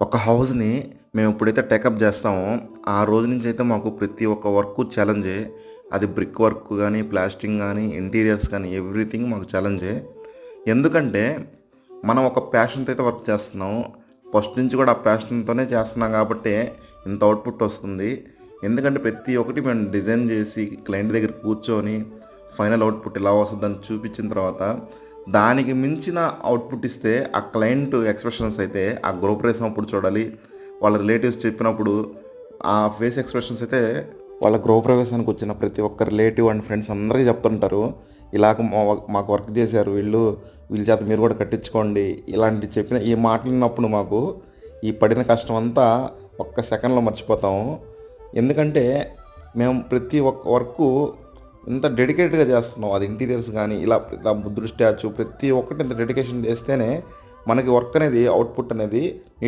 ఒక హౌస్‌ని మేము ఎప్పుడైతే టేకప్ జేస్తామో, ఆ రోజు నుంచయితే మాకు ప్రతి ఒక్క వర్కు ఛాలెంజే. అది బ్రిక్ వర్క్ గానీ, ప్లాస్టింగ్ గానీ, ఇంటీరియర్స్ గానీ ఎవ్రీథింగ్ మాకు ఛాలెంజే. ఎందుకంటే, మనం ఒక ప్యాషన్‌తో అయితే వర్క్ చేస్తున్నాం. ఫస్ట్ నుంచి కూడా ఆ ప్యాషన్‌తోనే చేస్తున్నాం గాబట్టే ఇంత అవుట్‌పుట్ వస్తుంది. ఎందుకంటే, ప్రతి ఒక్కటి మేము డిజైన్ జేసి, క్లయింట్ దగ్గర కూర్చొని, ఫైనల్ అవుట్‌పుట్ ఇలా వస్తదని చూపిచ్చిన తర్వాత, దానికి మించిన అవుట్‌పుట్ ఇస్తే, ఆ క్లయింట్ ఎక్స్‌ప్రెషన్స్ అయితే ఆ గృహప్రవేశం అప్పుడు చూడాలి. వాళ్ళ రిలేటివ్స్ చెప్పినప్పుడు ఆ ఫేస్ ఎక్స్‌ప్రెషన్స్ అయితే వాళ్ళ గృహప్రవేశానికి వచ్చిన ప్రతి ఒక్క రిలేటివ్ అండ్ ఫ్రెండ్స్ అందరికీ చెప్తుంటారు. ఇలాగ మాకు వర్క్ చేశారు వీళ్ళు. వీళ్ళ చేత మీరు కూడా కట్టించుకోండి. ఇలాంటి చెప్పిన ఈ మాటలు విన్నప్పుడు మాకు ఈ పడిన కష్టం అంతా ఒక్క సెకండ్‌లో మర్చిపోతాము. ఎందుకంటే మేము ప్రతి ఒక్క వర్కు ఇంత డెడికేటెడ్‌గా చేస్తున్నాం. అది ఇంటీరియర్స్ గానీ, ఇలా బుద్ధుడి స్టాచ్యూ ప్రతి ఒక్కటి ఇంత డెడికేషన్ చేస్తేనే మనకి వర్క్ అనేది అవుట్‌పుట్ అనేది